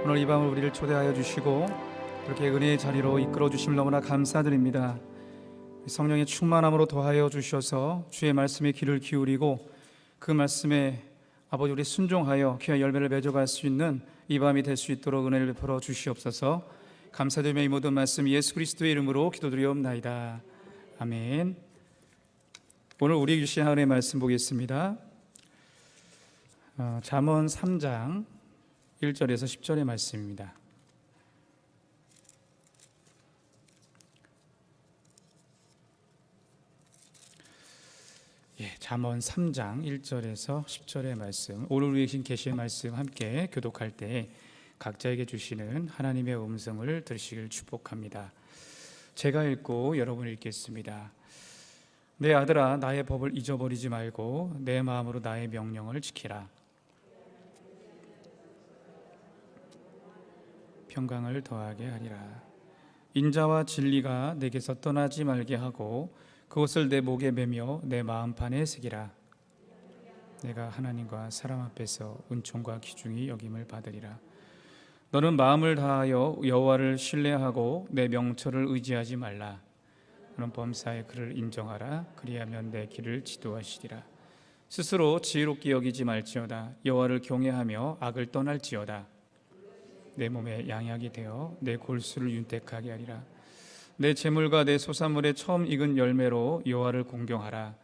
오늘 이 밤을 우리를 초대하여 주시고 그렇게 은혜의 자리로 이끌어 주심을 너무나 감사드립니다. 성령의 충만함으로 더하여 주셔서 주의 말씀에 귀를 기울이고 그 말씀에 아버지 우리 순종하여 귀한 열매를 맺어갈 수 있는 이 밤이 될 수 있도록 은혜를 베풀어 주시옵소서. 감사드리며 이 모든 말씀 예수 그리스도의 이름으로 기도드리옵나이다. 아멘. 오늘 우리에게 주신 하나님의 말씀 보겠습니다. 잠언 3장 1절에서 10절의 말씀입니다. 잠언 3장 1절에서 10절의 말씀, 오늘 우리에게 계시의 말씀 함께 교독할 때 각자에게 주시는 하나님의 음성을 들으시길 축복합니다. 제가 읽고 여러분이 읽겠습니다. 내 아들아, 나의 법을 잊어버리지 말고 내 마음으로 나의 명령을 지키라. 평강을 더하게 하리라. 인자와 진리가 내게서 떠나지 말게 하고 그것을 내 목에 매며 내 마음판에 새기라. 내가 하나님과 사람 앞에서 은총과 기중이 여김을 받으리라. 너는 마음을 다하여 여호와를 신뢰하고 내 명철을 의지하지 말라. 너는 범사의 그를 인정하라. 그리하면 내 길을 지도하시리라. 스스로 지혜롭게 여기지 말지어다. 여호와를 경외하며 악을 떠날지어다. 내 몸에 양약이 되어 내 골수를 윤택하게 하리라. 내 재물과 내 소산물의 처음 익은 열매로 여호와를 공경하라.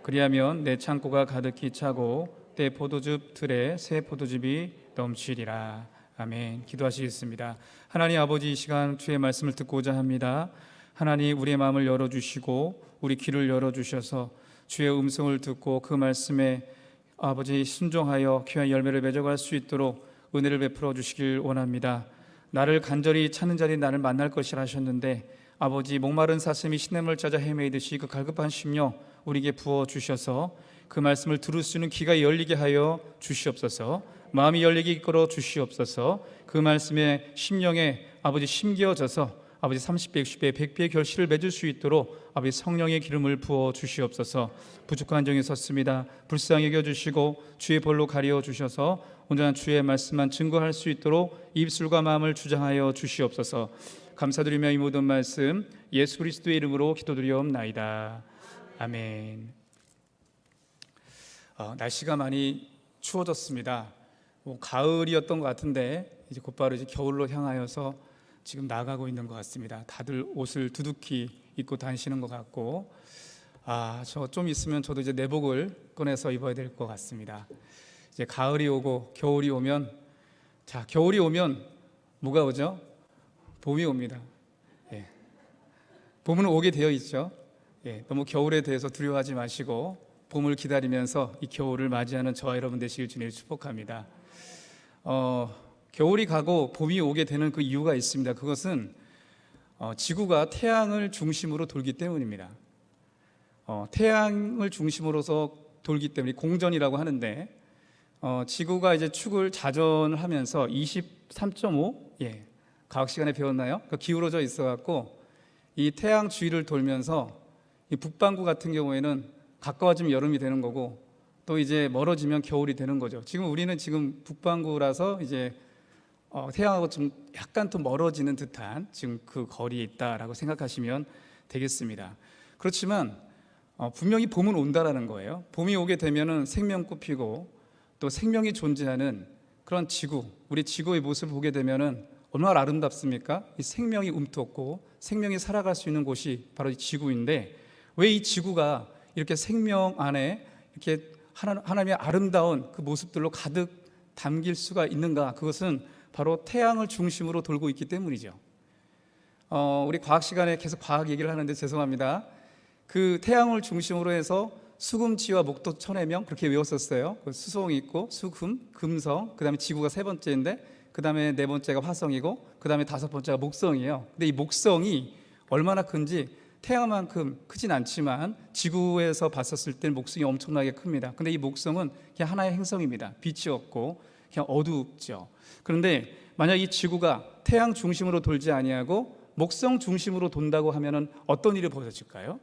그리하면 내 창고가 가득히 차고 내 포도즙 틀에 새 포도즙이 넘치리라. 아멘. 기도하시겠습니다. 하나님 아버지, 이 시간 주의 말씀을 듣고자 합니다. 하나님, 우리의 마음을 열어주시고 우리 귀를 열어주셔서 주의 음성을 듣고 그 말씀에 아버지 순종하여 귀한 열매를 맺어갈 수 있도록 은혜를 베풀어 주시길 원합니다. 나를 간절히 찾는 자리 나를 만날 것이라 하셨는데 아버지, 목마른 사슴이 시냇물 찾아 헤매이듯이 그 갈급한 심령 우리에게 부어 주셔서 그 말씀을 들을 수 있는 귀가 열리게 하여 주시옵소서. 마음이 열리게 이끌어 주시옵소서. 그 말씀에 심령에 아버지 심겨져서 아버지 30배, 60배, 100배의 결실을 맺을 수 있도록 아버지 성령의 기름을 부어 주시옵소서. 부족한 점이 섰습니다. 불쌍히 여겨주시고 주의 볼로 가려 주셔서 온전한 주의 말씀만 증거할 수 있도록 입술과 마음을 주장하여 주시옵소서. 감사드리며 이 모든 말씀 예수 그리스도의 이름으로 기도드리옵나이다. 아멘. 날씨가 많이 추워졌습니다. 가을이었던 것 같은데 이제 곧바로 이제 겨울로 향하여서 지금 나가고 있는 것 같습니다. 다들 옷을 두둑히 입고 다니시는 것 같고, 저 좀 있으면 저도 이제 내복을 꺼내서 입어야 될 것 같습니다. 이제 가을이 오고 겨울이 오면, 겨울이 오면 뭐가 오죠? 봄이 옵니다. 봄은 오게 되어 있죠. 너무 겨울에 대해서 두려워하지 마시고 봄을 기다리면서 이 겨울을 맞이하는 저와 여러분 되시길 주님을 축복합니다. 겨울이 가고 봄이 오게 되는 그 이유가 있습니다. 그것은 지구가 태양을 중심으로 돌기 때문입니다. 태양을 중심으로서 돌기 때문에 공전이라고 하는데, 지구가 이제 축을 자전을 하면서 23.5 과학 시간에 배웠나요? 기울어져 있어갖고 이 태양 주위를 돌면서 이 북반구 같은 경우에는 가까워지면 여름이 되는 거고 또 이제 멀어지면 겨울이 되는 거죠. 지금 우리는 지금 북반구라서 이제 태양하고 좀 약간 더 멀어지는 듯한 지금 그 거리에 있다라고 생각하시면 되겠습니다. 그렇지만 분명히 봄은 온다라는 거예요. 봄이 오게 되면은 생명꽃 피고 또 생명이 존재하는 그런 지구, 우리 지구의 모습을 보게 되면은 얼마나 아름답습니까? 이 생명이 움트었고 생명이 살아갈 수 있는 곳이 바로 이 지구인데, 왜 이 지구가 이렇게 생명 안에 이렇게 하나님의 아름다운 그 모습들로 가득 담길 수가 있는가? 그것은 바로 태양을 중심으로 돌고 있기 때문이죠. 우리 과학 시간에 계속 과학 얘기를 하는데 죄송합니다. 그 태양을 중심으로 해서 수금치와 목도 천해명 그렇게 외웠었어요. 수송이 있고 수금, 금성, 그 다음에 지구가 세 번째인데 그 다음에 네 번째가 화성이고 그 다음에 다섯 번째가 목성이에요. 근데 이 목성이 얼마나 큰지 태양만큼 크진 않지만 지구에서 봤었을 때는 목성이 엄청나게 큽니다. 근데 이 목성은 그냥 하나의 행성입니다. 빛이 없고 그냥 어둡죠. 그런데 만약 이 지구가 태양 중심으로 돌지 아니하고 목성 중심으로 돈다고 하면은 어떤 일이 벌어질까요?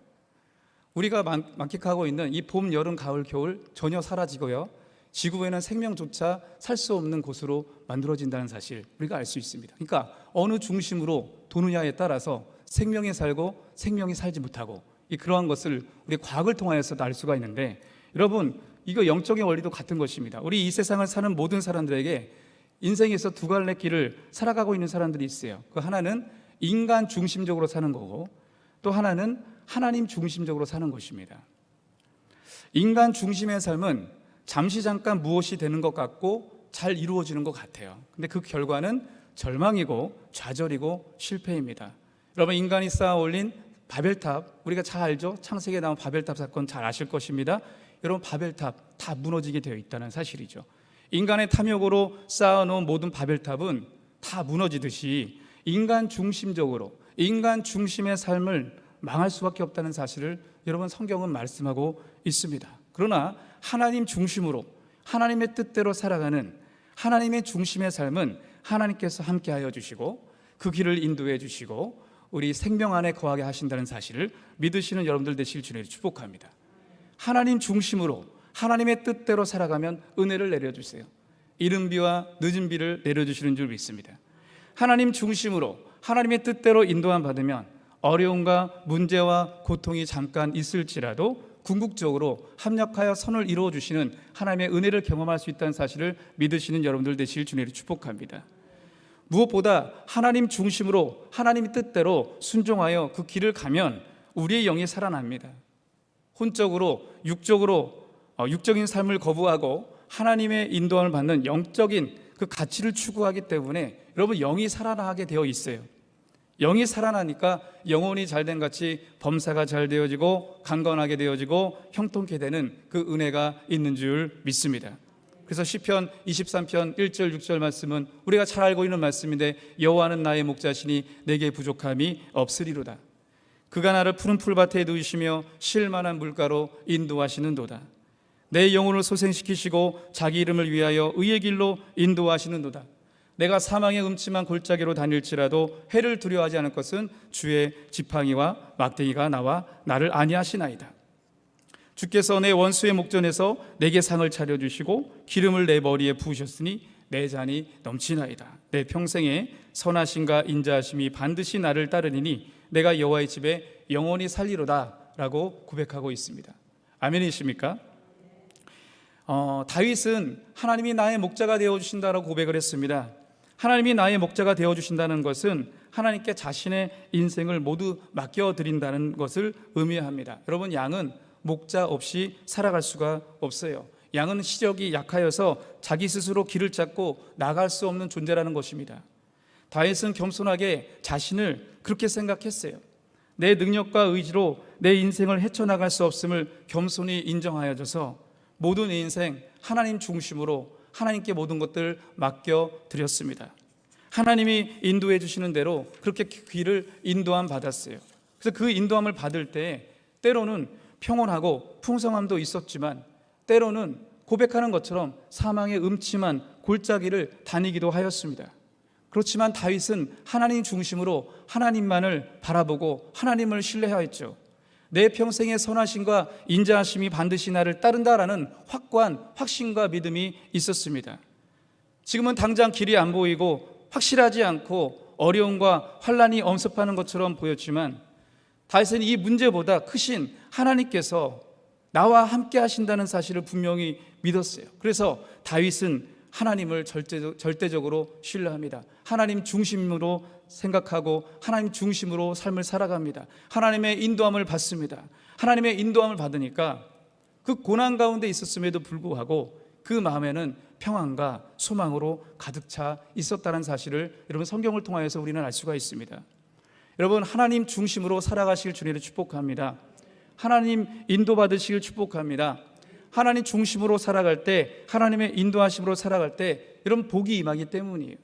우리가 만끽하고 있는 이 봄, 여름, 가을, 겨울 전혀 사라지고요. 지구에는 생명조차 살 수 없는 곳으로 만들어진다는 사실 우리가 알 수 있습니다. 그러니까 어느 중심으로 도느냐에 따라서 생명이 살고 생명이 살지 못하고 그러한 것을 우리 과학을 통하여서도 알 수가 있는데, 여러분 이거 영적인 원리도 같은 것입니다. 우리 이 세상을 사는 모든 사람들에게 인생에서 두 갈래 길을 살아가고 있는 사람들이 있어요. 그 하나는 인간 중심적으로 사는 거고, 또 하나는 하나님 중심적으로 사는 것입니다. 인간 중심의 삶은 잠시 잠깐 무엇이 되는 것 같고 잘 이루어지는 것 같아요. 근데 그 결과는 절망이고 좌절이고 실패입니다. 여러분, 인간이 쌓아 올린 바벨탑, 우리가 잘 알죠? 창세기에 나온 바벨탑 사건 잘 아실 것입니다. 여러분, 바벨탑 다 무너지게 되어 있다는 사실이죠. 인간의 탐욕으로 쌓아놓은 모든 바벨탑은 다 무너지듯이 인간 중심적으로, 인간 중심의 삶을 망할 수밖에 없다는 사실을 여러분 성경은 말씀하고 있습니다. 그러나 하나님 중심으로, 하나님의 뜻대로 살아가는 하나님의 중심의 삶은 하나님께서 함께하여 주시고 그 길을 인도해 주시고 우리 생명 안에 거하게 하신다는 사실을 믿으시는 여러분들 되실 주님을 축복합니다. 하나님 중심으로 하나님의 뜻대로 살아가면 은혜를 내려주세요. 이른 비와 늦은 비를 내려주시는 줄 믿습니다. 하나님 중심으로 하나님의 뜻대로 인도함 받으면 어려움과 문제와 고통이 잠깐 있을지라도 궁극적으로 합력하여 선을 이루어 주시는 하나님의 은혜를 경험할 수 있다는 사실을 믿으시는 여러분들 되실 주님을 축복합니다. 무엇보다 하나님 중심으로 하나님의 뜻대로 순종하여 그 길을 가면 우리의 영이 살아납니다. 혼적으로 육적인 삶을 거부하고 하나님의 인도함을 받는 영적인 그 가치를 추구하기 때문에 여러분 영이 살아나게 되어 있어요. 영이 살아나니까 영혼이 잘된 같이 범사가 잘 되어지고 강건하게 되어지고 형통케 되는 그 은혜가 있는 줄 믿습니다. 그래서 시편 23편 1절 6절 말씀은 우리가 잘 알고 있는 말씀인데, 여호와는 나의 목자시니 내게 부족함이 없으리로다. 그가 나를 푸른 풀밭에 누이시며 쉴 만한 물가로 인도하시는도다. 내 영혼을 소생시키시고 자기 이름을 위하여 의의 길로 인도하시는도다. 내가 사망의 음침한 골짜기로 다닐지라도 해를 두려워하지 않을 것은 주의 지팡이와 막대기가 나와 나를 안위하시나이다. 주께서 내 원수의 목전에서 내게 상을 차려주시고 기름을 내 머리에 부으셨으니 내 잔이 넘치나이다. 내 평생에 선하심과 인자하심이 반드시 나를 따르리니 내가 여호와의 집에 영원히 살리로다 라고 고백하고 있습니다. 아멘이십니까? 다윗은 하나님이 나의 목자가 되어주신다라고 고백을 했습니다. 하나님이 나의 목자가 되어주신다는 것은 하나님께 자신의 인생을 모두 맡겨드린다는 것을 의미합니다. 여러분, 양은 목자 없이 살아갈 수가 없어요. 양은 시력이 약하여서 자기 스스로 길을 찾고 나갈 수 없는 존재라는 것입니다. 다윗은 겸손하게 자신을 그렇게 생각했어요. 내 능력과 의지로 내 인생을 헤쳐나갈 수 없음을 겸손히 인정하여져서 모든 인생 하나님 중심으로 하나님께 모든 것들 맡겨드렸습니다. 하나님이 인도해 주시는 대로 그렇게 길을 인도함 받았어요. 그래서 그 인도함을 받을 때 때로는 평온하고 풍성함도 있었지만 때로는 고백하는 것처럼 사망의 음침한 골짜기를 다니기도 하였습니다. 그렇지만 다윗은 하나님 중심으로 하나님만을 바라보고 하나님을 신뢰하였죠. 내 평생의 선하심과 인자하심이 반드시 나를 따른다라는 확고한 확신과 믿음이 있었습니다. 지금은 당장 길이 안 보이고 확실하지 않고 어려움과 환난이 엄습하는 것처럼 보였지만 다윗은 이 문제보다 크신 하나님께서 나와 함께 하신다는 사실을 분명히 믿었어요. 그래서 다윗은 하나님을 절대적으로 신뢰합니다. 하나님 중심으로 생각하고 하나님 중심으로 삶을 살아갑니다. 하나님의 인도함을 받습니다. 하나님의 인도함을 받으니까 그 고난 가운데 있었음에도 불구하고 그 마음에는 평안과 소망으로 가득 차 있었다는 사실을 여러분 성경을 통하여서 우리는 알 수가 있습니다. 여러분, 하나님 중심으로 살아가실 주님을 축복합니다. 하나님 인도받으시길 축복합니다. 하나님 중심으로 살아갈 때, 하나님의 인도하심으로 살아갈 때 여러분 복이 임하기 때문이에요.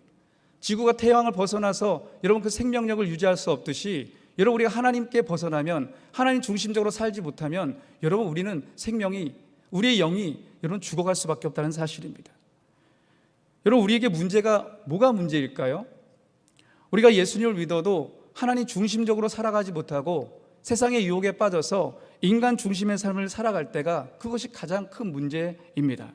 지구가 태양을 벗어나서 여러분 그 생명력을 유지할 수 없듯이 여러분 우리가 하나님께 벗어나면, 하나님 중심적으로 살지 못하면 여러분 우리는 생명이, 우리의 영이 여러분 죽어갈 수밖에 없다는 사실입니다. 여러분, 우리에게 문제가 뭐가 문제일까요? 우리가 예수님을 믿어도 하나님 중심적으로 살아가지 못하고 세상의 유혹에 빠져서 인간 중심의 삶을 살아갈 때가 그것이 가장 큰 문제입니다.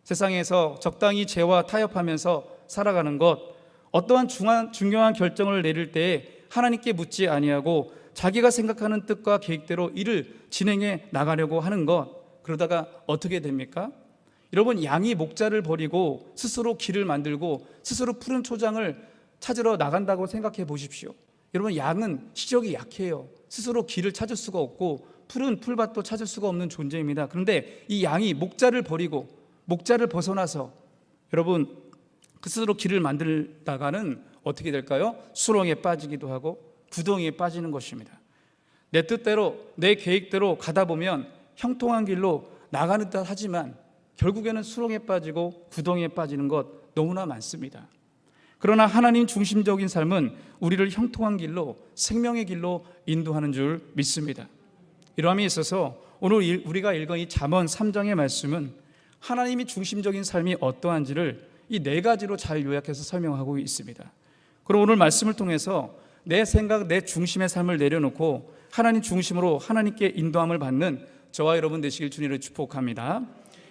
세상에서 적당히 죄와 타협하면서 살아가는 것, 어떠한 중요한 결정을 내릴 때에 하나님께 묻지 아니하고 자기가 생각하는 뜻과 계획대로 일을 진행해 나가려고 하는 것, 그러다가 어떻게 됩니까? 여러분, 양이 목자를 버리고 스스로 길을 만들고 스스로 푸른 초장을 찾으러 나간다고 생각해 보십시오. 여러분, 양은 시력이 약해요. 스스로 길을 찾을 수가 없고 푸른 풀밭도 찾을 수가 없는 존재입니다. 그런데 이 양이 목자를 버리고 목자를 벗어나서 여러분 스스로 길을 만들다가는 어떻게 될까요? 수렁에 빠지기도 하고 구덩이에 빠지는 것입니다. 내 뜻대로 내 계획대로 가다 보면 형통한 길로 나가는 듯 하지만 결국에는 수렁에 빠지고 구덩이에 빠지는 것 너무나 많습니다. 그러나 하나님 중심적인 삶은 우리를 형통한 길로, 생명의 길로 인도하는 줄 믿습니다. 이러함에 있어서 오늘 우리가 읽은 이 잠언 3장의 말씀은 하나님이 중심적인 삶이 어떠한지를 이 네 가지로 잘 요약해서 설명하고 있습니다. 그럼 오늘 말씀을 통해서 내 생각, 내 중심의 삶을 내려놓고 하나님 중심으로 하나님께 인도함을 받는 저와 여러분 되시길 주님으로 축복합니다.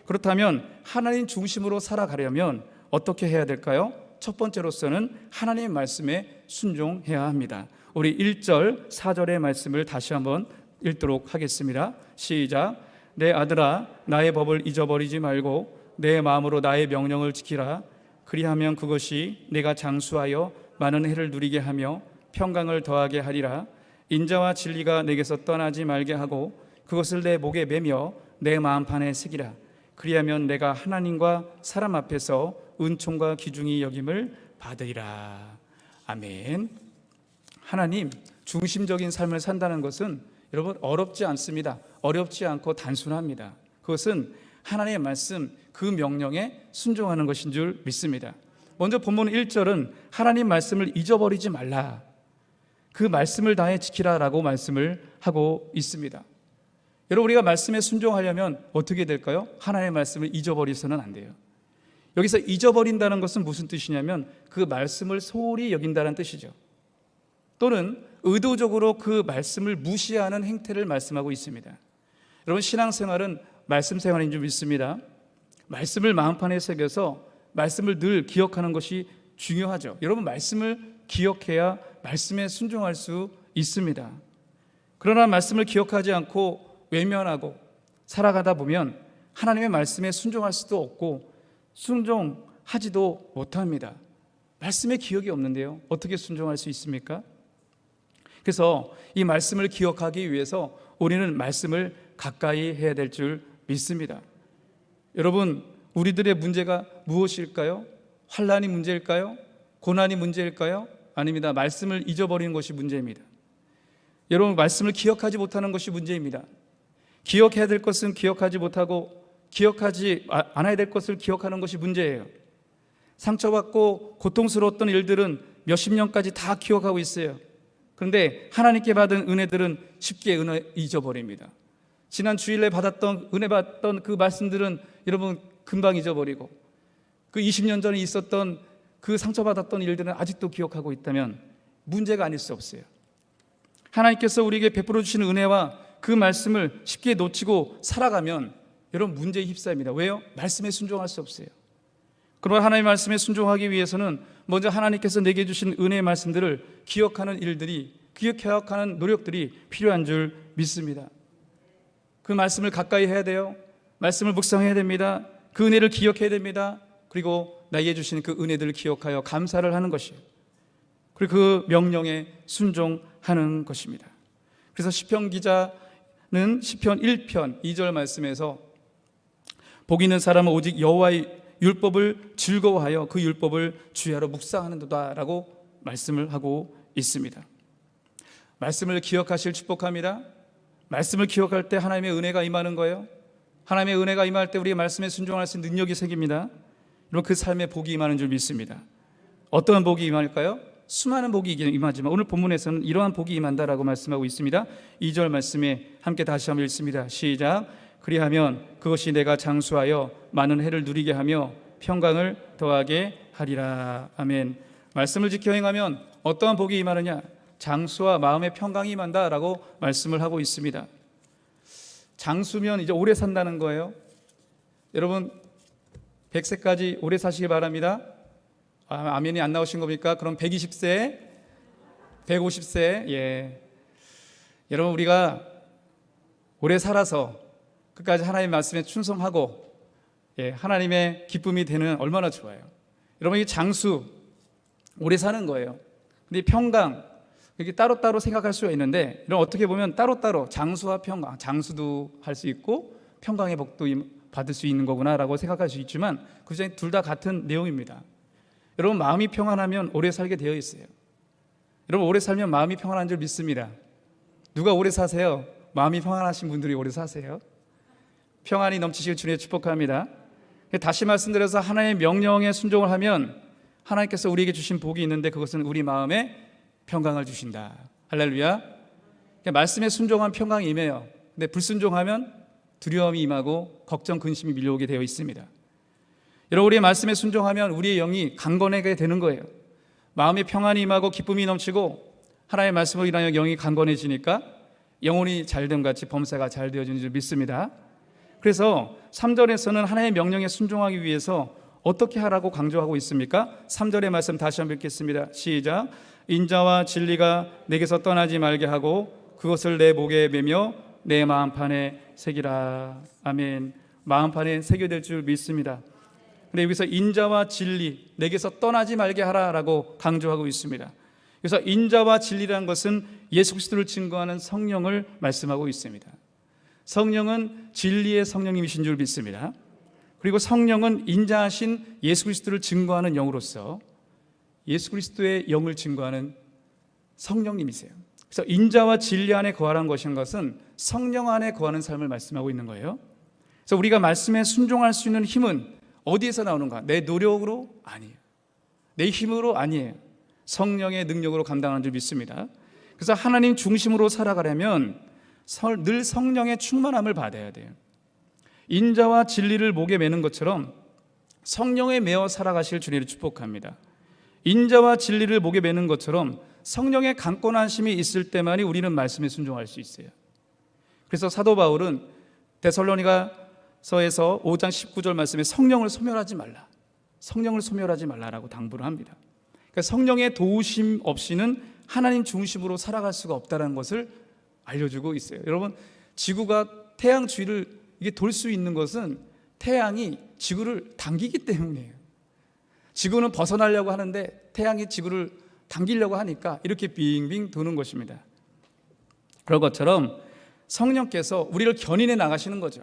그렇다면 하나님 중심으로 살아가려면 어떻게 해야 될까요? 첫 번째로서는 하나님의 말씀에 순종해야 합니다. 우리 1절, 4절의 말씀을 다시 한번 읽도록 하겠습니다. 시작. 내 아들아, 나의 법을 잊어버리지 말고 내 마음으로 나의 명령을 지키라. 그리하면 그것이 내가 장수하여 많은 해를 누리게 하며 평강을 더하게 하리라. 인자와 진리가 내게서 떠나지 말게 하고 그것을 내 목에 매며 내 마음판에 새기라. 그리하면 내가 하나님과 사람 앞에서 은총과 기중이 여김을 받으리라. 아멘. 하나님 중심적인 삶을 산다는 것은 여러분 어렵지 않습니다. 어렵지 않고 단순합니다. 그것은 하나님의 말씀, 그 명령에 순종하는 것인 줄 믿습니다. 먼저 본문 1절은 하나님 말씀을 잊어버리지 말라, 그 말씀을 다해 지키라라고 말씀을 하고 있습니다. 여러분, 우리가 말씀에 순종하려면 어떻게 될까요? 하나님의 말씀을 잊어버리서는 안 돼요. 여기서 잊어버린다는 것은 무슨 뜻이냐면 그 말씀을 소홀히 여긴다는 뜻이죠. 또는 의도적으로 그 말씀을 무시하는 행태를 말씀하고 있습니다. 여러분, 신앙생활은 말씀 생활인 줄 믿습니다. 말씀을 마음판에 새겨서 말씀을 늘 기억하는 것이 중요하죠. 여러분, 말씀을 기억해야 말씀에 순종할 수 있습니다. 그러나 말씀을 기억하지 않고 외면하고 살아가다 보면 하나님의 말씀에 순종할 수도 없고 순종하지도 못합니다. 말씀에 기억이 없는데요, 어떻게 순종할 수 있습니까? 그래서 이 말씀을 기억하기 위해서 우리는 말씀을 가까이 해야 될 줄 믿습니다. 여러분, 우리들의 문제가 무엇일까요? 환난이 문제일까요? 고난이 문제일까요? 아닙니다. 말씀을 잊어버리는 것이 문제입니다. 여러분, 말씀을 기억하지 못하는 것이 문제입니다. 기억해야 될 것은 기억하지 못하고 기억하지 않아야 될 것을 기억하는 것이 문제예요. 상처받고 고통스러웠던 일들은 몇십 년까지 다 기억하고 있어요. 그런데 하나님께 받은 은혜들은 쉽게 잊어버립니다. 지난 주일에 은혜 받았던 그 말씀들은 여러분 금방 잊어버리고, 그 20년 전에 있었던 그 상처받았던 일들은 아직도 기억하고 있다면 문제가 아닐 수 없어요. 하나님께서 우리에게 베풀어 주시는 은혜와 그 말씀을 쉽게 놓치고 살아가면 여러분 문제에 휩싸입니다. 왜요? 말씀에 순종할 수 없어요. 그러나 하나님의 말씀에 순종하기 위해서는 먼저 하나님께서 내게 주신 은혜의 말씀들을 기억하는 일들이, 기억하는 노력들이 필요한 줄 믿습니다. 그 말씀을 가까이 해야 돼요. 말씀을 묵상해야 됩니다. 그 은혜를 기억해야 됩니다. 그리고 나에게 주신 그 은혜들을 기억하여 감사를 하는 것이에요. 그리고 그 명령에 순종하는 것입니다. 그래서 시편 기자는 시편 1편 2절 말씀에서 복 있는 사람은 오직 여호와의 율법을 즐거워하여 그 율법을 주야로 묵상하는도다라고 말씀을 하고 있습니다. 말씀을 기억하실 축복합니다. 말씀을 기억할 때 하나님의 은혜가 임하는 거예요. 하나님의 은혜가 임할 때 우리의 말씀에 순종할 수 있는 능력이 생깁니다. 여러분, 그 삶에 복이 임하는 줄 믿습니다. 어떤 복이 임할까요? 수많은 복이 임하지만 오늘 본문에서는 이러한 복이 임한다라고 말씀하고 있습니다. 2절 말씀에 함께 다시 한번 읽습니다. 시작. 그리하면 그것이 내가 장수하여 많은 해를 누리게 하며 평강을 더하게 하리라. 아멘. 말씀을 지켜 행하면 어떠한 복이 임하느냐? 장수와 마음의 평강이 임한다라고 말씀을 하고 있습니다. 장수면 이제 오래 산다는 거예요. 여러분, 100세까지 오래 사시기 바랍니다. 아멘이 안 나오신 겁니까? 그럼 120세, 150세. 예. 여러분, 우리가 오래 살아서 끝까지 하나님의 말씀에 충성하고 하나님의 기쁨이 되는 얼마나 좋아요. 여러분, 이 장수 오래 사는 거예요. 근데 평강 이렇게 따로따로 생각할 수가 있는데, 이런 어떻게 보면 따로따로 장수와 평강, 장수도 할 수 있고 평강의 복도 받을 수 있는 거구나라고 생각할 수 있지만, 그중에 둘 다 같은 내용입니다. 여러분, 마음이 평안하면 오래 살게 되어 있어요. 여러분, 오래 살면 마음이 평안한 줄 믿습니다. 누가 오래 사세요? 마음이 평안하신 분들이 오래 사세요. 평안이 넘치시길 주님의 축복합니다. 다시 말씀드려서 하나님의 명령에 순종을 하면 하나님께서 우리에게 주신 복이 있는데, 그것은 우리 마음에 평강을 주신다. 할렐루야. 말씀에 순종한 평강이 임해요. 근데 불순종하면 두려움이 임하고 걱정, 근심이 밀려오게 되어 있습니다. 여러분, 우리의 말씀에 순종하면 우리의 영이 강건하게 되는 거예요. 마음에 평안이 임하고 기쁨이 넘치고 하나님의 말씀으로 인하여 영이 강건해지니까 영혼이 잘됨 같이 범사가 잘 되어지는 줄 믿습니다. 그래서 3절에서는 하나님의 명령에 순종하기 위해서 어떻게 하라고 강조하고 있습니까? 3절의 말씀 다시 한번 읽겠습니다. 시작. 인자와 진리가 내게서 떠나지 말게 하고 그것을 내 목에 매며 내 마음판에 새기라. 아멘. 마음판에 새겨질 줄 믿습니다. 근데 여기서 인자와 진리 내게서 떠나지 말게 하라라고 강조하고 있습니다. 그래서 인자와 진리라는 것은 예수 그리스도를 증거하는 성령을 말씀하고 있습니다. 성령은 진리의 성령님이신 줄 믿습니다. 그리고 성령은 인자하신 예수 그리스도를 증거하는 영으로서 예수 그리스도의 영을 증거하는 성령님이세요. 그래서 인자와 진리 안에 거하라는 것은 성령 안에 거하는 삶을 말씀하고 있는 거예요. 그래서 우리가 말씀에 순종할 수 있는 힘은 어디에서 나오는가? 내 노력으로? 아니에요. 내 힘으로? 아니에요. 성령의 능력으로 감당하는 줄 믿습니다. 그래서 하나님 중심으로 살아가려면 늘 성령의 충만함을 받아야 돼요. 인자와 진리를 목에 매는 것처럼 성령에 매어 살아가실 주님을 축복합니다. 인자와 진리를 목에 매는 것처럼 성령의 강권하심이 있을 때만이 우리는 말씀에 순종할 수 있어요. 그래서 사도 바울은 데살로니가서에서 5장 19절 말씀에 성령을 소멸하지 말라, 성령을 소멸하지 말라라고 당부를 합니다. 그러니까 성령의 도우심 없이는 하나님 중심으로 살아갈 수가 없다는 것을 알려주고 있어요. 여러분, 지구가 태양 주위를 이게 돌 수 있는 것은 태양이 지구를 당기기 때문이에요. 지구는 벗어나려고 하는데 태양이 지구를 당기려고 하니까 이렇게 빙빙 도는 것입니다. 그런 것처럼 성령께서 우리를 견인해 나가시는 거죠.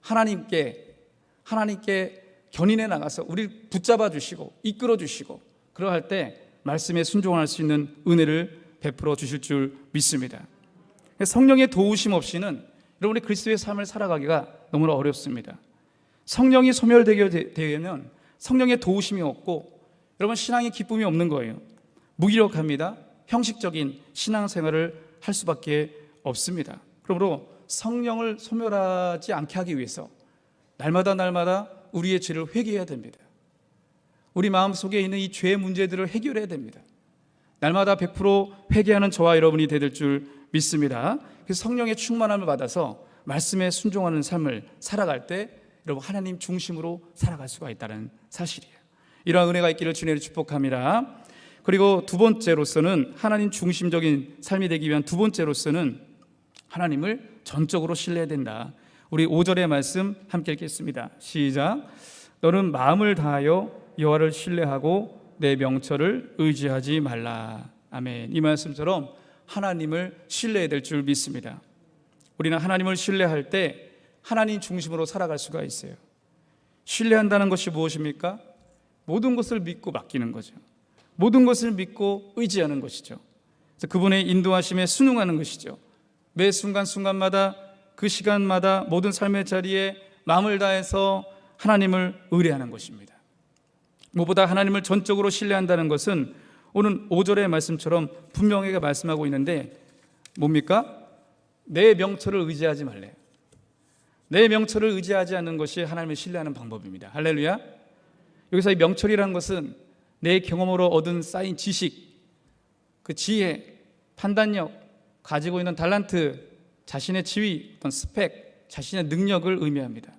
하나님께 견인해 나가서 우리를 붙잡아 주시고 이끌어 주시고, 그러할 때 말씀에 순종할 수 있는 은혜를 베풀어 주실 줄 믿습니다. 성령의 도우심 없이는 여러분이 그리스도의 삶을 살아가기가 너무나 어렵습니다. 성령이 소멸되게 되면 성령의 도우심이 없고 여러분 신앙의 기쁨이 없는 거예요. 무기력합니다. 형식적인 신앙생활을 할 수밖에 없습니다. 그러므로 성령을 소멸하지 않게 하기 위해서 날마다 우리의 죄를 회개해야 됩니다. 우리 마음속에 있는 이 죄의 문제들을 해결해야 됩니다. 날마다 100% 회개하는 저와 여러분이 될 줄 믿습니다. 그래서 성령의 충만함을 받아서 말씀에 순종하는 삶을 살아갈 때 여러분 하나님 중심으로 살아갈 수가 있다는 사실이에요. 이러한 은혜가 있기를 주님을 축복합니다. 그리고 두 번째로서는 하나님 중심적인 삶이 되기 위한 두 번째로서는 하나님을 전적으로 신뢰해야 된다. 우리 5절의 말씀 함께 읽겠습니다. 시작. 너는 마음을 다하여 여호와를 신뢰하고 내 명철을 의지하지 말라. 아멘. 이 말씀처럼 하나님을 신뢰해야 될 줄 믿습니다. 우리는 하나님을 신뢰할 때 하나님 중심으로 살아갈 수가 있어요. 신뢰한다는 것이 무엇입니까? 모든 것을 믿고 맡기는 거죠. 모든 것을 믿고 의지하는 것이죠. 그래서 그분의 인도하심에 순응하는 것이죠. 매 순간순간마다 그 시간마다 모든 삶의 자리에 마음을 다해서 하나님을 의뢰하는 것입니다. 무엇보다 하나님을 전적으로 신뢰한다는 것은 오늘 5절의 말씀처럼 분명하게 말씀하고 있는데 뭡니까? 내 명철을 의지하지 말래요. 내 명철을 의지하지 않는 것이 하나님을 신뢰하는 방법입니다. 할렐루야. 여기서 이 명철이라는 것은 내 경험으로 얻은 쌓인 지식, 그 지혜, 판단력, 가지고 있는 달란트, 자신의 지위, 어떤 스펙, 자신의 능력을 의미합니다.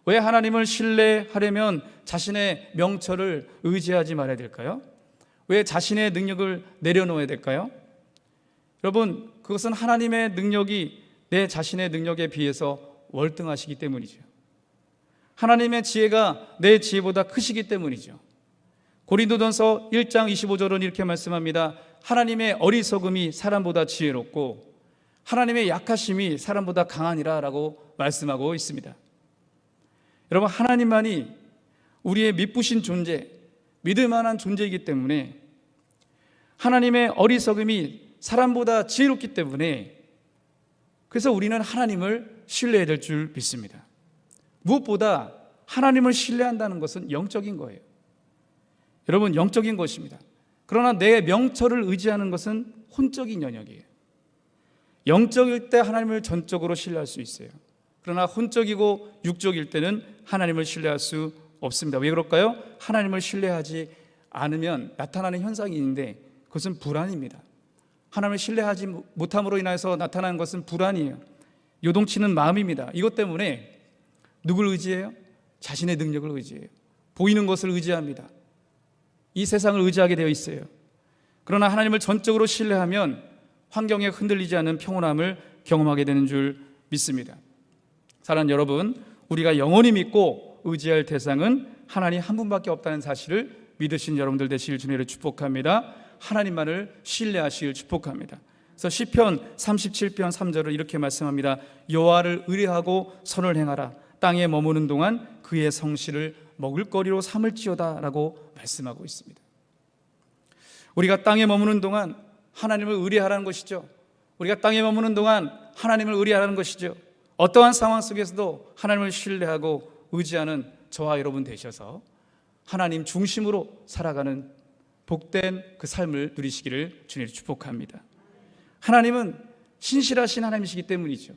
왜 하나님을 신뢰하려면 자신의 명철을 의지하지 말아야 될까요? 왜 자신의 능력을 내려놓아야 될까요? 여러분, 그것은 하나님의 능력이 내 자신의 능력에 비해서 월등하시기 때문이죠. 하나님의 지혜가 내 지혜보다 크시기 때문이죠. 고린도전서 1장 25절은 이렇게 말씀합니다. 하나님의 어리석음이 사람보다 지혜롭고 하나님의 약하심이 사람보다 강하니라 라고 말씀하고 있습니다. 여러분, 하나님만이 우리의 미쁘신 존재, 믿을 만한 존재이기 때문에 하나님의 어리석음이 사람보다 지혜롭기 때문에 그래서 우리는 하나님을 신뢰해야 될 줄 믿습니다. 무엇보다 하나님을 신뢰한다는 것은 영적인 거예요. 여러분, 영적인 것입니다. 그러나 내 명철을 의지하는 것은 혼적인 영역이에요. 영적일 때 하나님을 전적으로 신뢰할 수 있어요. 그러나 혼적이고 육적일 때는 하나님을 신뢰할 수 없습니다. 왜 그럴까요? 하나님을 신뢰하지 않으면 나타나는 현상이 있는데 그것은 불안입니다. 하나님을 신뢰하지 못함으로 인해서 나타나는 것은 불안이에요. 요동치는 마음입니다. 이것 때문에 누구를 의지해요? 자신의 능력을 의지해요. 보이는 것을 의지합니다. 이 세상을 의지하게 되어 있어요. 그러나 하나님을 전적으로 신뢰하면 환경에 흔들리지 않는 평온함을 경험하게 되는 줄 믿습니다. 사랑하는 여러분, 우리가 영원히 믿고 의지할 대상은 하나님 한 분밖에 없다는 사실을 믿으신 여러분들 되시길 주님으로 축복합니다. 하나님만을 신뢰하시길 축복합니다. 그래서 시편 37편 3절을 이렇게 말씀합니다. 여호와를 의뢰하고 선을 행하라. 땅에 머무는 동안 그의 성실을 먹을거리로 삼을지어다 라고 말씀하고 있습니다. 우리가 땅에 머무는 동안 하나님을 의뢰하라는 것이죠. 우리가 땅에 머무는 동안 하나님을 의뢰하라는 것이죠. 어떠한 상황 속에서도 하나님을 신뢰하고 의지하는 저와 여러분 되셔서 하나님 중심으로 살아가는 복된 그 삶을 누리시기를 주님 축복합니다. 하나님은 신실하신 하나님이시기 때문이죠.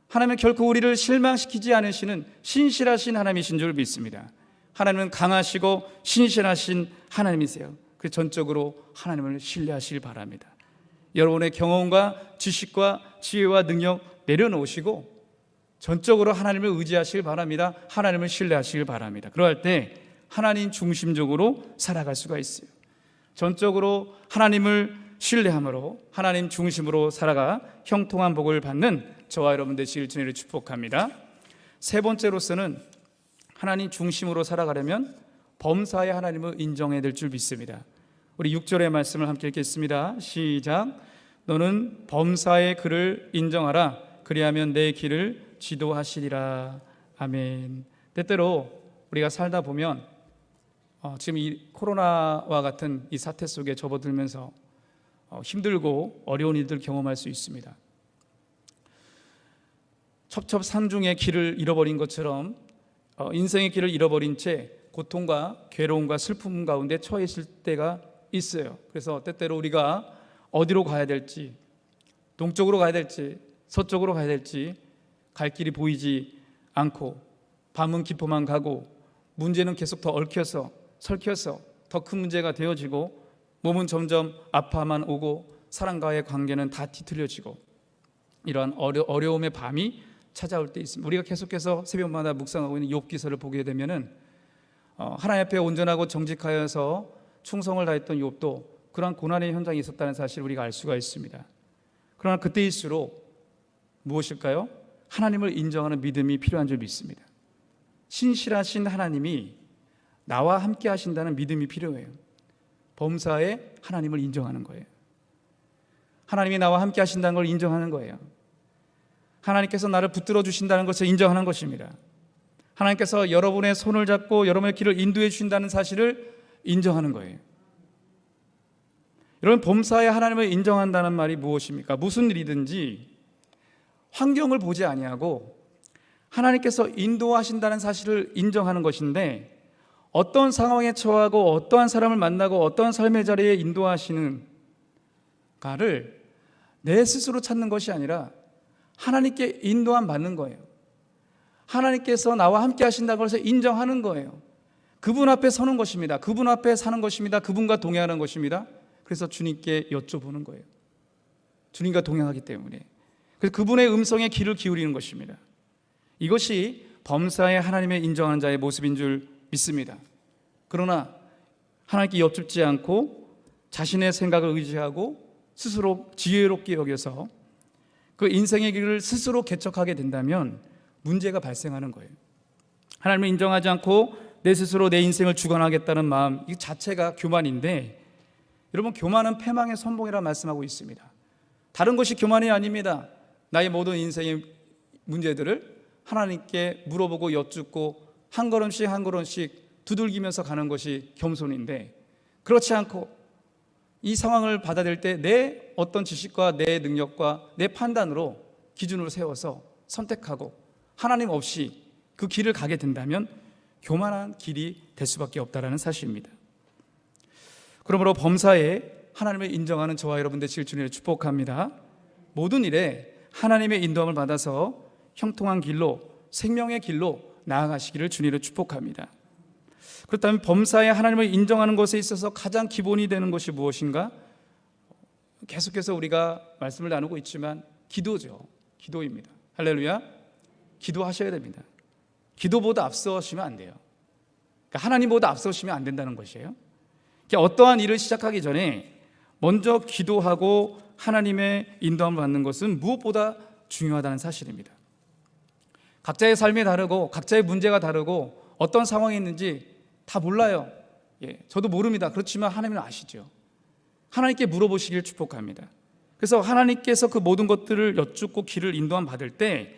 하나님은 결코 우리를 실망시키지 않으시는 신실하신 하나님이신 줄 믿습니다. 하나님은 강하시고 신실하신 하나님이세요. 그 전적으로 하나님을 신뢰하시길 바랍니다. 여러분의 경험과 지식과 지혜와 능력 내려놓으시고 전적으로 하나님을 의지하시길 바랍니다. 하나님을 신뢰하시길 바랍니다. 그럴 때 하나님 중심적으로 살아갈 수가 있어요. 전적으로 하나님을 신뢰함으로 하나님 중심으로 살아가 형통한 복을 받는 저와 여러분 되시길 주님을 축복합니다. 세 번째로서는 하나님 중심으로 살아가려면 범사에 하나님을 인정해야 될 줄 믿습니다. 우리 6절의 말씀을 함께 읽겠습니다. 시작. 너는 범사의 그를 인정하라. 그리하면 내 길을 지도하시리라. 아멘. 때때로 우리가 살다 보면 지금 이 코로나와 같은 이 사태 속에 접어들면서 힘들고 어려운 일들 경험할 수 있습니다. 첩첩산중의 길을 잃어버린 것처럼 인생의 길을 잃어버린 채 고통과 괴로움과 슬픔 가운데 처해 있을 때가 있어요. 그래서 때때로 우리가 어디로 가야 될지, 동쪽으로 가야 될지 서쪽으로 가야 될지 갈 길이 보이지 않고 밤은 깊어만 가고 문제는 계속 더 얽혀서 설켜서 더 큰 문제가 되어지고 몸은 점점 아파만 오고 사람과의 관계는 다 뒤틀려지고 이러한 어려움의 밤이 찾아올 때 있습니다. 우리가 계속해서 새벽마다 묵상하고 있는 욥기서를 보게 되면은 하나님 앞에 온전하고 정직하여서 충성을 다했던 욥도 그러한 고난의 현장이 있었다는 사실을 우리가 알 수가 있습니다. 그러나 그때일수록 무엇일까요? 하나님을 인정하는 믿음이 필요한 줄 믿습니다. 신실하신 하나님이 나와 함께 하신다는 믿음이 필요해요. 범사에 하나님을 인정하는 거예요. 하나님이 나와 함께 하신다는 걸 인정하는 거예요. 하나님께서 나를 붙들어 주신다는 것을 인정하는 것입니다. 하나님께서 여러분의 손을 잡고 여러분의 길을 인도해 주신다는 사실을 인정하는 거예요. 여러분, 범사에 하나님을 인정한다는 말이 무엇입니까? 무슨 일이든지 환경을 보지 아니하고 하나님께서 인도하신다는 사실을 인정하는 것인데, 어떤 상황에 처하고 어떠한 사람을 만나고 어떠한 삶의 자리에 인도하시는가를 내 스스로 찾는 것이 아니라 하나님께 인도함 받는 거예요. 하나님께서 나와 함께 하신다는 것을 인정하는 거예요. 그분 앞에 서는 것입니다. 그분 앞에 사는 것입니다. 그분과 동행하는 것입니다. 그래서 주님께 여쭤보는 거예요. 주님과 동행하기 때문에. 그래서 그분의 음성에 귀를 기울이는 것입니다. 이것이 범사에 하나님의 인정하는 자의 모습인 줄 믿습니다. 그러나 하나님께 여쭙지 않고 자신의 생각을 의지하고 스스로 지혜롭게 여겨서 그 인생의 길을 스스로 개척하게 된다면 문제가 발생하는 거예요. 하나님을 인정하지 않고 내 스스로 내 인생을 주관하겠다는 마음, 이 자체가 교만인데, 여러분, 교만은 패망의 선봉이라 말씀하고 있습니다. 다른 것이 교만이 아닙니다. 나의 모든 인생의 문제들을 하나님께 물어보고 여쭙고 한 걸음씩 한 걸음씩 두들기면서 가는 것이 겸손인데, 그렇지 않고 이 상황을 받아들일 때 내 어떤 지식과 내 능력과 내 판단으로 기준으로 세워서 선택하고 하나님 없이 그 길을 가게 된다면 교만한 길이 될 수밖에 없다는 사실입니다. 그러므로 범사에 하나님을 인정하는 저와 여러분 되실 주님을 축복합니다. 모든 일에 하나님의 인도함을 받아서 형통한 길로, 생명의 길로 나아가시기를 주님을 축복합니다. 그렇다면 범사에 하나님을 인정하는 것에 있어서 가장 기본이 되는 것이 무엇인가? 계속해서 우리가 말씀을 나누고 있지만 기도죠. 기도입니다. 할렐루야. 기도하셔야 됩니다. 기도보다 앞서시면 안 돼요. 그러니까 하나님보다 앞서시면 안 된다는 것이에요. 그러니까 어떠한 일을 시작하기 전에 먼저 기도하고 하나님의 인도함을 받는 것은 무엇보다 중요하다는 사실입니다. 각자의 삶이 다르고 각자의 문제가 다르고 어떤 상황이 있는지 다 몰라요. 저도 모릅니다. 그렇지만 하나님은 아시죠. 하나님께 물어보시길 축복합니다. 그래서 하나님께서 그 모든 것들을 여쭙고 길을 인도함 받을 때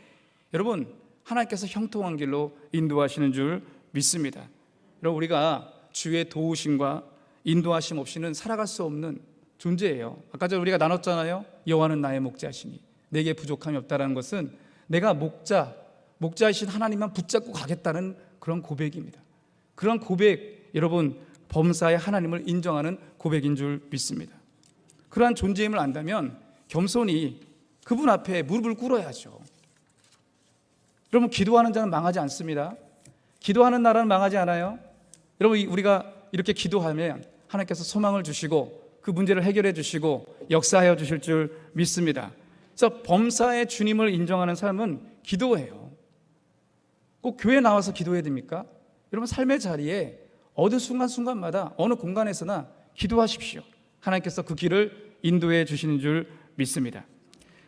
여러분, 하나님께서 형통한 길로 인도하시는 줄 믿습니다. 여러분, 우리가 주의 도우심과 인도하심 없이는 살아갈 수 없는 존재예요. 아까 전에 우리가 나눴잖아요. 여호와는 나의 목자시니 내게 부족함이 없다는 것은 내가 목자이신 하나님만 붙잡고 가겠다는 그런 고백입니다. 그런 고백, 여러분, 범사에 하나님을 인정하는 고백인 줄 믿습니다. 그러한 존재임을 안다면 겸손히 그분 앞에 무릎을 꿇어야죠. 여러분, 기도하는 자는 망하지 않습니다. 기도하는 나라는 망하지 않아요. 여러분, 우리가 이렇게 기도하면 하나님께서 소망을 주시고 그 문제를 해결해 주시고 역사하여 주실 줄 믿습니다. 그래서 범사의 주님을 인정하는 삶은 기도예요. 꼭 교회 나와서 기도해야 됩니까? 여러분, 삶의 자리에 어느 순간순간마다 어느 공간에서나 기도하십시오. 하나님께서 그 길을 인도해 주시는 줄 믿습니다.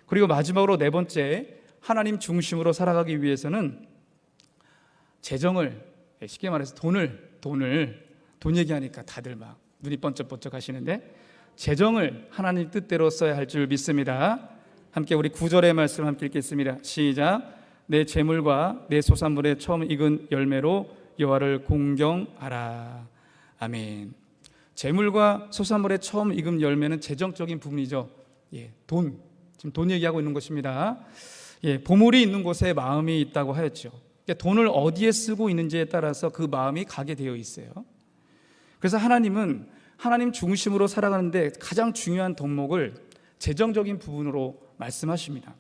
그리고 마지막으로 네 번째, 하나님 중심으로 살아가기 위해서는 재정을, 쉽게 말해서 돈 얘기하니까 다들 막 눈이 번쩍번쩍 하시는데, 재정을 하나님 뜻대로 써야 할 줄 믿습니다. 함께 우리 9절의 말씀 함께 읽겠습니다. 시작. 내 재물과 내 소산물의 처음 익은 열매로 여호와를 공경하라. 아멘. 재물과 소산물의 처음 익은 열매는 재정적인 부분이죠. 지금 돈 얘기하고 있는 것입니다. 보물이 있는 곳에 마음이 있다고 하였죠. 그러니까 돈을 어디에 쓰고 있는지에 따라서 그 마음이 가게 되어 있어요. 그래서 하나님은 하나님 중심으로 살아가는데 가장 중요한 덕목을 재정적인 부분으로 말씀하십니다.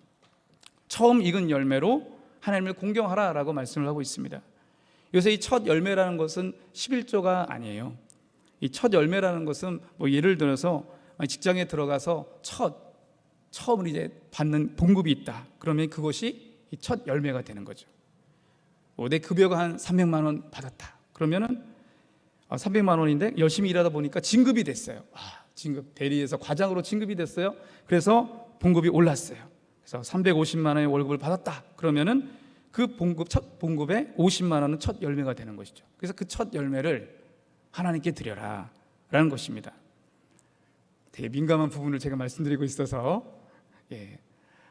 처음 익은 열매로 하나님을 공경하라라고 말씀을 하고 있습니다. 요새 이 첫 열매라는 것은 11조가 아니에요. 이 첫 열매라는 것은 예를 들어서 직장에 들어가서 처음으로 이제 받는 봉급이 있다. 그러면 그것이 이 첫 열매가 되는 거죠. 내 급여가 한 300만 원 받았다. 그러면은 300만 원인데 열심히 일하다 보니까 진급이 됐어요. 진급, 대리에서 과장으로 진급이 됐어요. 그래서 봉급이 올랐어요. 그래서 350만 원의 월급을 받았다. 그러면은 그 첫 봉급에 50만 원은 첫 열매가 되는 것이죠. 그래서 그 첫 열매를 하나님께 드려라 라는 것입니다. 되게 민감한 부분을 제가 말씀드리고 있어서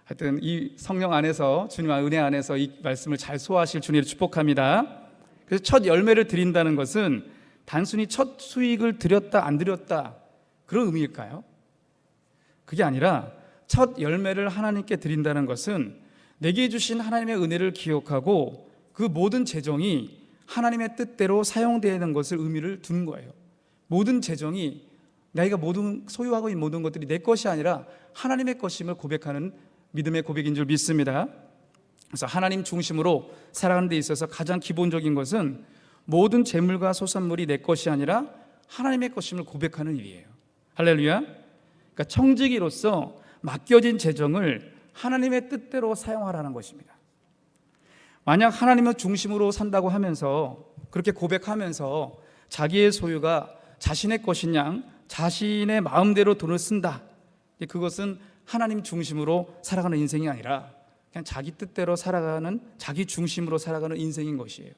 하여튼 이 성령 안에서, 주님의 은혜 안에서 이 말씀을 잘 소화하실 주님을 축복합니다. 그래서 첫 열매를 드린다는 것은 단순히 첫 수익을 드렸다 안 드렸다 그런 의미일까요? 그게 아니라 첫 열매를 하나님께 드린다는 것은 내게 주신 하나님의 은혜를 기억하고 그 모든 재정이 하나님의 뜻대로 사용되는 것을 의미를 두는 거예요. 모든 재정이 내가 소유하고 있는 모든 것들이 내 것이 아니라 하나님의 것임을 고백하는 믿음의 고백인 줄 믿습니다. 그래서 하나님 중심으로 살아가는 데 있어서 가장 기본적인 것은 모든 재물과 소산물이 내 것이 아니라 하나님의 것임을 고백하는 일이에요. 할렐루야. 그러니까 청지기로서 맡겨진 재정을 하나님의 뜻대로 사용하라는 것입니다. 만약 하나님을 중심으로 산다고 하면서 그렇게 고백하면서 자기의 소유가 자신의 것인 양 자신의 마음대로 돈을 쓴다, 그것은 하나님 중심으로 살아가는 인생이 아니라 그냥 자기 뜻대로 살아가는, 자기 중심으로 살아가는 인생인 것이에요.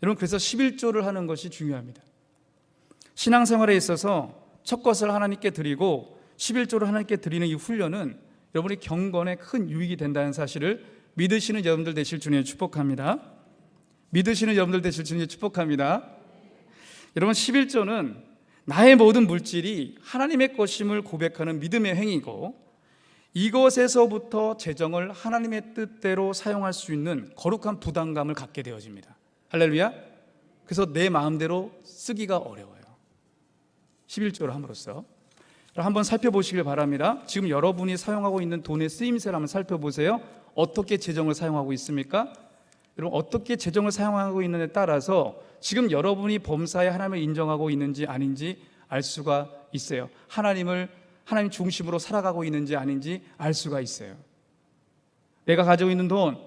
여러분, 그래서 11조를 하는 것이 중요합니다. 신앙생활에 있어서 첫 것을 하나님께 드리고 11조를 하나님께 드리는 이 훈련은 여러분의 경건에 큰 유익이 된다는 사실을 믿으시는 여러분들 되실 주님을 축복합니다. 믿으시는 여러분들 되실 주님을 축복합니다. 여러분, 11조는 나의 모든 물질이 하나님의 것임을 고백하는 믿음의 행위고, 이것에서부터 재정을 하나님의 뜻대로 사용할 수 있는 거룩한 부담감을 갖게 되어집니다. 할렐루야. 그래서 내 마음대로 쓰기가 어려워요. 11조를 함으로써 한번 살펴보시길 바랍니다. 지금 여러분이 사용하고 있는 돈의 쓰임새를 한번 살펴보세요. 어떻게 재정을 사용하고 있습니까? 여러분, 어떻게 재정을 사용하고 있는에 따라서 지금 여러분이 범사에 하나님을 인정하고 있는지 아닌지 알 수가 있어요. 하나님 중심으로 살아가고 있는지 아닌지 알 수가 있어요. 내가 가지고 있는 돈,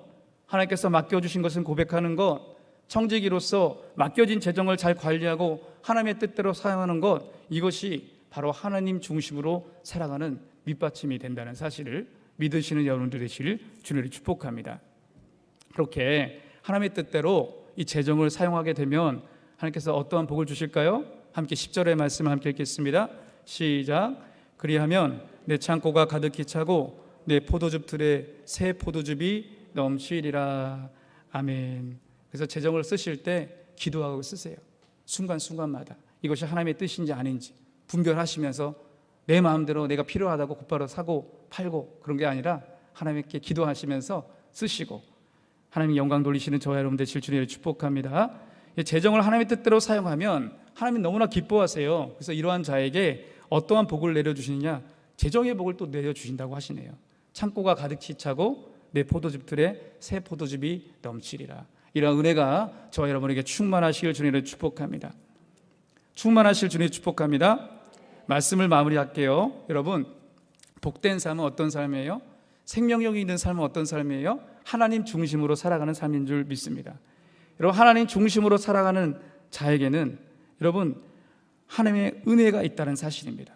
하나님께서 맡겨주신 것은 고백하는 것, 청지기로서 맡겨진 재정을 잘 관리하고 하나님의 뜻대로 사용하는 것, 이것이 바로 하나님 중심으로 살아가는 밑받침이 된다는 사실을 믿으시는 여러분들 되시길 주님을 축복합니다. 그렇게 하나님의 뜻대로 이 재정을 사용하게 되면 하나님께서 어떠한 복을 주실까요? 함께 10절의 말씀을 함께 읽겠습니다. 시작. 그리하면 내 창고가 가득히 차고 내 포도즙 틀에 새 포도즙이 넘치리라. 아멘. 그래서 재정을 쓰실 때 기도하고 쓰세요. 순간순간마다 이것이 하나님의 뜻인지 아닌지 분별하시면서 내 마음대로 내가 필요하다고 곧바로 사고 팔고 그런 게 아니라 하나님께 기도하시면서 쓰시고 하나님 영광 돌리시는 저와 여러분 되실 주님을 축복합니다. 재정을 하나님의 뜻대로 사용하면 하나님이 너무나 기뻐하세요. 그래서 이러한 자에게 어떠한 복을 내려주시느냐, 재정의 복을 또 내려주신다고 하시네요. 창고가 가득히 차고 내 포도즙 틀에 새 포도즙이 넘치리라. 이런 은혜가 저와 여러분에게 충만하시길 주님을 축복합니다. 충만하실 주님을 축복합니다. 말씀을 마무리할게요. 여러분, 복된 삶은 어떤 삶이에요? 생명력이 있는 삶은 어떤 삶이에요? 하나님 중심으로 살아가는 삶인 줄 믿습니다. 여러분, 하나님 중심으로 살아가는 자에게는 여러분 하나님의 은혜가 있다는 사실입니다.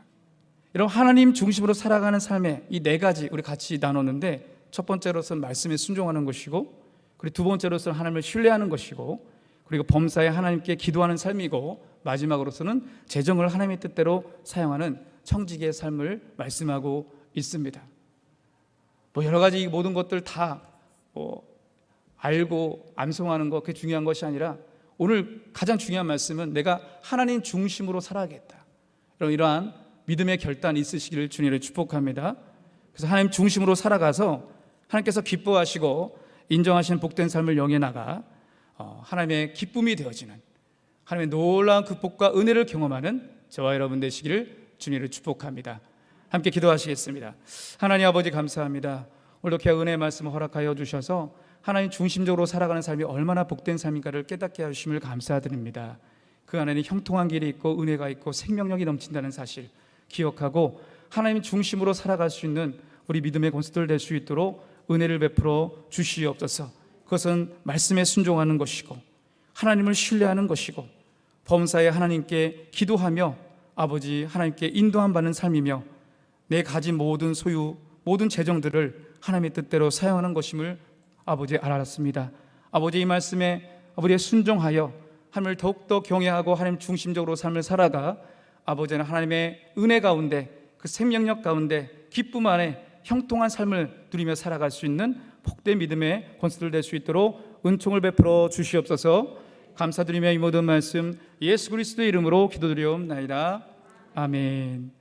여러분, 하나님 중심으로 살아가는 삶의 이 네 가지 우리 같이 나눴는데, 첫 번째로서는 말씀에 순종하는 것이고, 그리고 두 번째로서는 하나님을 신뢰하는 것이고, 그리고 범사에 하나님께 기도하는 삶이고, 마지막으로서는 재정을 하나님의 뜻대로 사용하는 청지기의 삶을 말씀하고 있습니다. 여러 가지 이 모든 것들 다 알고 암송하는 것, 그게 중요한 것이 아니라 오늘 가장 중요한 말씀은 내가 하나님 중심으로 살아야겠다, 이러한 믿음의 결단이 있으시기를 주님을 축복합니다. 그래서 하나님 중심으로 살아가서 하나님께서 기뻐하시고 인정하신 복된 삶을 영해 나가 하나님의 기쁨이 되어지는, 하나님의 놀라운 극복과 은혜를 경험하는 저와 여러분 되시기를 주님을 축복합니다. 함께 기도하시겠습니다. 하나님 아버지, 감사합니다. 오늘도 귀한 은혜의 말씀을 허락하여 주셔서 하나님 중심적으로 살아가는 삶이 얼마나 복된 삶인가를 깨닫게 하심을 감사드립니다. 그 안에는 형통한 길이 있고 은혜가 있고 생명력이 넘친다는 사실 기억하고 하나님 중심으로 살아갈 수 있는 우리 믿음의 권속들 될 수 있도록 은혜를 베풀어 주시옵소서. 그것은 말씀에 순종하는 것이고 하나님을 신뢰하는 것이고 범사에 하나님께 기도하며 아버지 하나님께 인도함 받는 삶이며 내 가진 모든 소유, 모든 재정들을 하나님의 뜻대로 사용하는 것임을 아버지 알았습니다. 아버지, 이 말씀에 아버지의 순종하여 하나님을 더욱더 경외하고 하나님 중심적으로 삶을 살아가 아버지는 하나님의 은혜 가운데 그 생명력 가운데 기쁨 안에 형통한 삶을 누리며 살아갈 수 있는 복된 믿음의 권속들 될 수 있도록 은총을 베풀어 주시옵소서. 감사드리며 이 모든 말씀 예수 그리스도의 이름으로 기도드리옵나이다. 아멘.